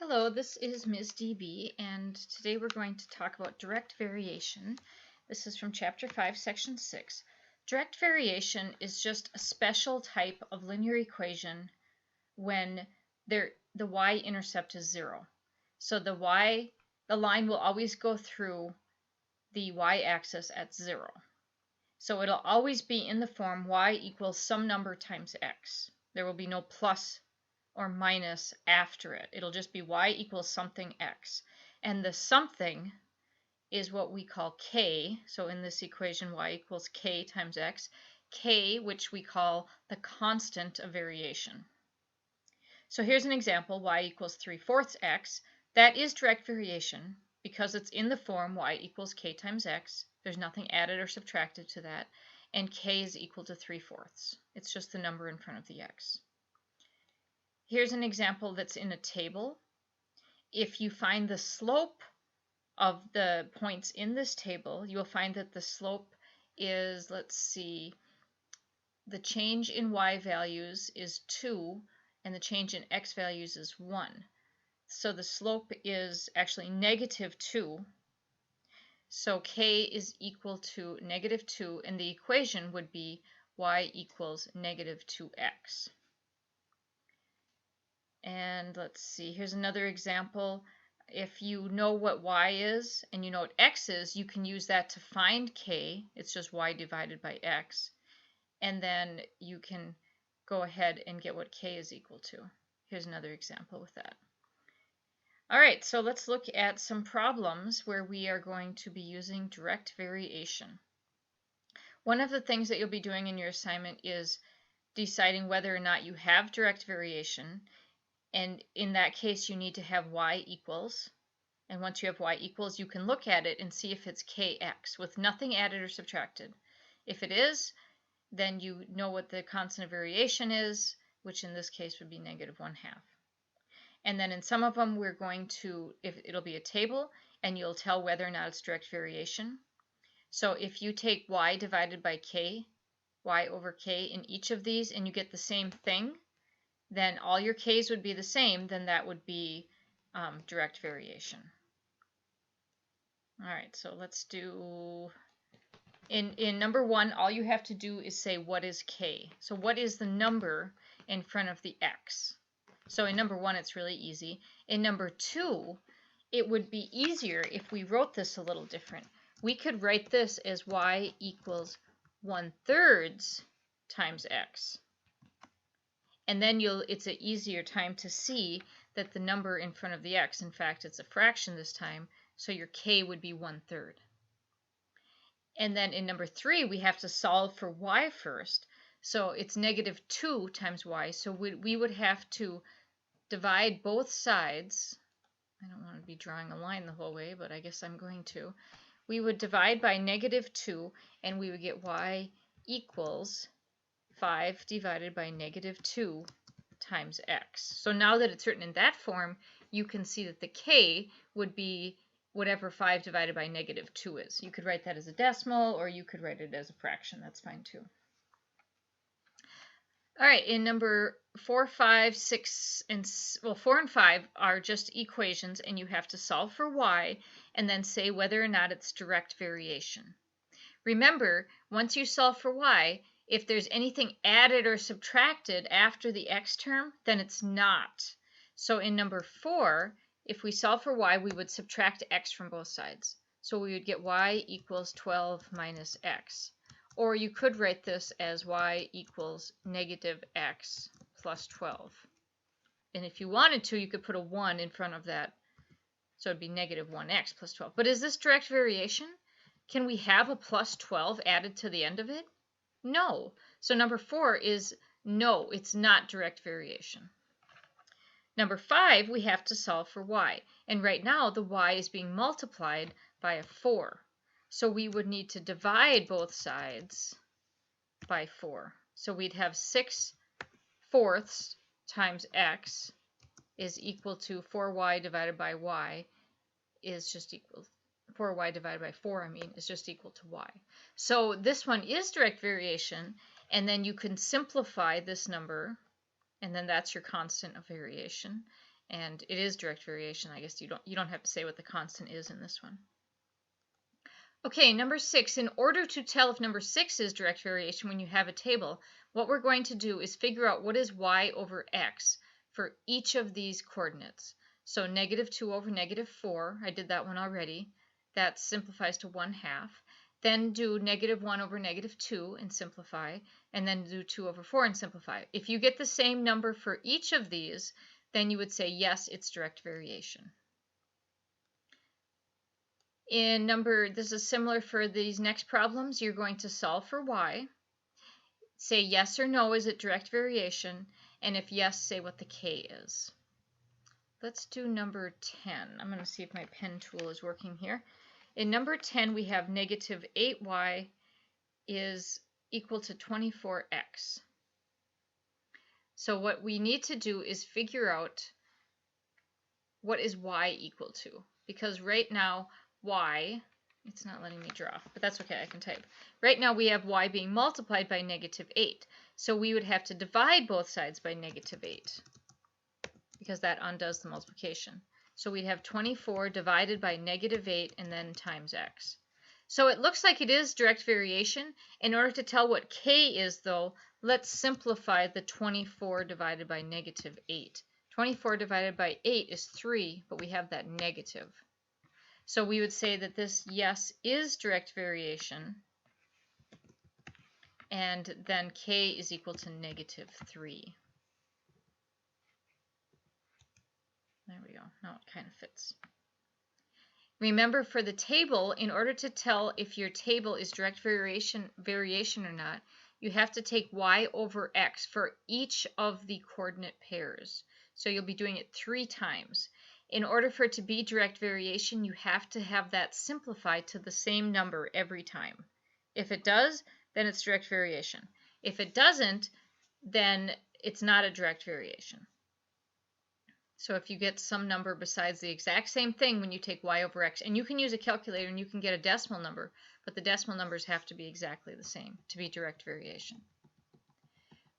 Hello, this is Ms. DB, and today we're going to talk about direct variation. This is from Chapter 5, Section 6. Direct variation is just a special type of linear equation when the y-intercept is 0. So the line will always go through the y-axis at 0. So it'll always be in the form y equals some number times x. There will be no plus or minus after it. It'll just be y equals something x. And the something is what we call k. So in this equation, y equals k times x. K, which we call the constant of variation. So here's an example, y equals 3/4 x. That is direct variation because it's in the form y equals k times x. There's nothing added or subtracted to that. And k is equal to 3/4. It's just the number in front of the x. Here's an example that's in a table. If you find the slope of the points in this table, you will find that the slope is, let's see, the change in y values is 2 and the change in x values is 1. So the slope is actually -2. So k is equal to -2, and the equation would be y equals -2x. And let's see, here's another example. If you know what y is and you know what x is, you can use that to find k. It's just y divided by x. And then you can go ahead and get what k is equal to. Here's another example with that. All right, so let's look at some problems where we are going to be using direct variation. One of the things that you'll be doing in your assignment is deciding whether or not you have direct variation. And in that case, you need to have y equals. And once you have y equals, you can look at it and see if it's kx with nothing added or subtracted. If it is, then you know what the constant of variation is, which in this case would be -1/2. And then in some of them, we're going to, if it'll be a table, and you'll tell whether or not it's direct variation. So if you take y divided by k, y over k in each of these, and you get the same thing, then all your k's would be the same, then that would be direct variation. All right, so let's do, in number 1, all you have to do is say what is k. So what is the number in front of the x? So in number 1, it's really easy. In number 2, it would be easier if we wrote this a little different. We could write this as y equals 1/3 times x. And then it's an easier time to see that the number in front of the x, in fact, it's a fraction this time, so your k would be 1/3. And then in number 3, we have to solve for y first. So it's -2 times y, so we would have to divide both sides. I don't want to be drawing a line the whole way, but I guess I'm going to. We would divide by -2, and we would get y equals 5 divided by -2 times x. So now that it's written in that form, you can see that the k would be whatever 5 divided by -2 is. You could write that as a decimal, or you could write it as a fraction. That's fine too. All right, in number 4, 5, 6, and 4 and 5 are just equations, and you have to solve for y and then say whether or not it's direct variation. Remember, once you solve for y, if there's anything added or subtracted after the x term, then it's not. So in number 4, if we solve for y, we would subtract x from both sides. So we would get y equals 12 minus x. Or you could write this as y equals -x plus 12. And if you wanted to, you could put a 1 in front of that. So it'd be -1x plus 12. But is this direct variation? Can we have a plus 12 added to the end of it? No. So number 4 is no, it's not direct variation. Number 5, we have to solve for y. And right now, the y is being multiplied by a 4. So we would need to divide both sides by 4. So we'd have 6/4 times x is equal to 4y divided by y is just equal 4y divided by 4, is just equal to y. So this one is direct variation, and then you can simplify this number, and then that's your constant of variation. And it is direct variation. I guess you don't have to say what the constant is in this one. Okay, number 6. In order to tell if number 6 is direct variation when you have a table, what we're going to do is figure out what is y over x for each of these coordinates. So -2 over -4, I did that one already. That simplifies to 1/2. Then do -1 over -2 and simplify, and then do 2 over 4 and simplify. If you get the same number for each of these, then you would say, yes, it's direct variation. This is similar for these next problems. You're going to solve for y. Say yes or no, is it direct variation? And if yes, say what the k is. Let's do number 10. I'm going to see if my pen tool is working here. In number 10, we have -8y is equal to 24x. So what we need to do is figure out what is y equal to. Because right now, y, it's not letting me draw, but that's okay, I can type. Right now we have y being multiplied by -8. So we would have to divide both sides by -8 because that undoes the multiplication. So we'd have 24 divided by -8 and then times x. So it looks like it is direct variation. In order to tell what k is, though, let's simplify the 24 divided by -8. 24 divided by 8 is 3, but we have that negative. So we would say that this, yes, is direct variation, and then k is equal to -3. There we go. Now it kind of fits. Remember, for the table, in order to tell if your table is direct variation or not, you have to take y over x for each of the coordinate pairs. So you'll be doing it 3 times. In order for it to be direct variation, you have to have that simplified to the same number every time. If it does, then it's direct variation. If it doesn't, then it's not a direct variation. So if you get some number besides the exact same thing when you take y over x, and you can use a calculator and you can get a decimal number, but the decimal numbers have to be exactly the same to be direct variation.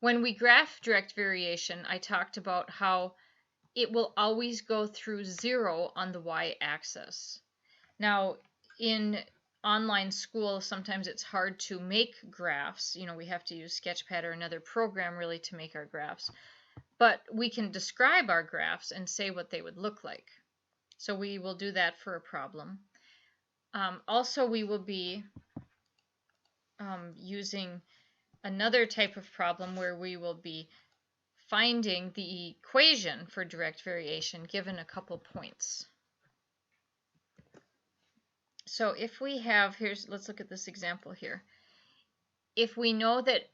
When we graph direct variation, I talked about how it will always go through 0 on the y-axis. Now, in online school, sometimes it's hard to make graphs. You know, we have to use Sketchpad or another program really to make our graphs. But we can describe our graphs and say what they would look like. So we will do that for a problem. Also, we will be using another type of problem where we will be finding the equation for direct variation given a couple points. So if we have, let's look at this example here. If we know that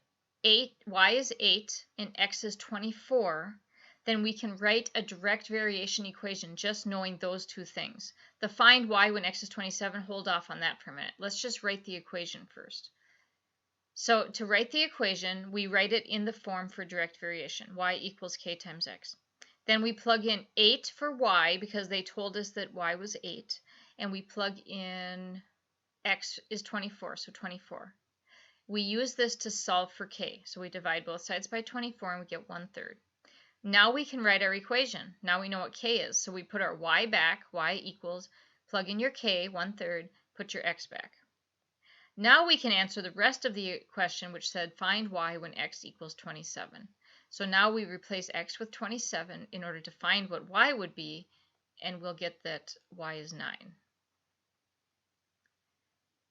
y is 8 and x is 24, then we can write a direct variation equation just knowing those two things. The find y when x is 27, hold off on that for a minute. Let's just write the equation first. So to write the equation, we write it in the form for direct variation, y equals k times x. Then we plug in 8 for y because they told us that y was 8, and we plug in x is 24, so 24. We use this to solve for k, so we divide both sides by 24 and we get 1/3. Now we can write our equation. Now we know what k is, so we put our y back, y equals, plug in your k, 1/3, put your x back. Now we can answer the rest of the question, which said find y when x equals 27. So now we replace x with 27 in order to find what y would be, and we'll get that y is 9.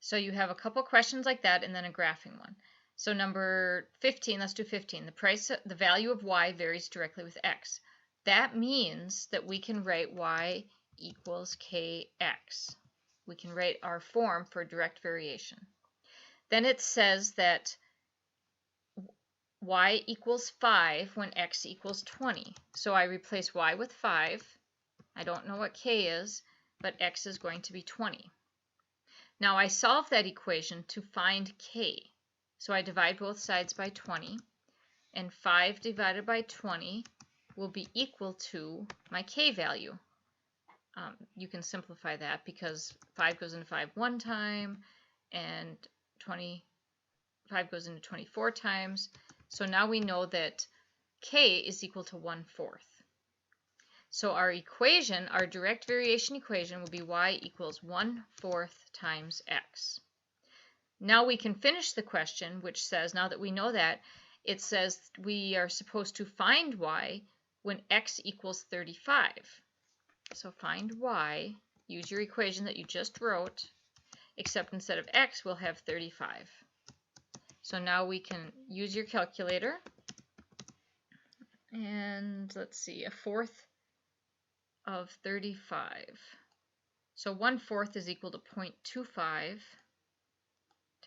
So you have a couple questions like that and then a graphing one. So number 15, let's do 15. The value of y varies directly with x. That means that we can write y equals kx. We can write our form for direct variation. Then it says that y equals 5 when x equals 20. So I replace y with 5. I don't know what k is, but x is going to be 20. Now I solve that equation to find k. So I divide both sides by 20, and 5 divided by 20 will be equal to my k value. You can simplify that because 5 goes into 5 one time, and 25 goes into 24 times. So now we know that k is equal to 1/4. So our equation, our direct variation equation, will be y equals 1/4 times x. Now we can finish the question, which says, now that we know that, it says we are supposed to find y when x equals 35. So find y, use your equation that you just wrote, except instead of x, we'll have 35. So now we can use your calculator, and let's see, 1/4 of 35. So 1/4 is equal to 0.25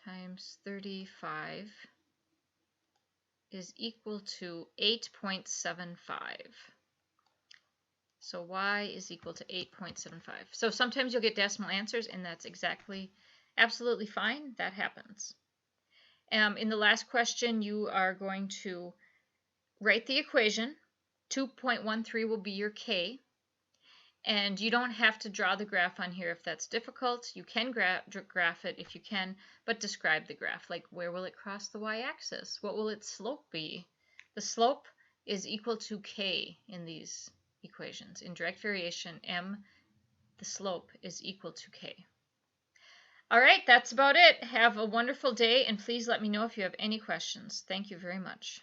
times 35 is equal to 8.75. So y is equal to 8.75. So sometimes you'll get decimal answers, and that's absolutely fine. That happens. In the last question, you are going to write the equation. 2.13 will be your k. And you don't have to draw the graph on here if that's difficult. You can graph it if you can, but describe the graph. Like, where will it cross the y-axis? What will its slope be? The slope is equal to k in these equations. In direct variation, m, the slope is equal to k. All right, that's about it. Have a wonderful day, and please let me know if you have any questions. Thank you very much.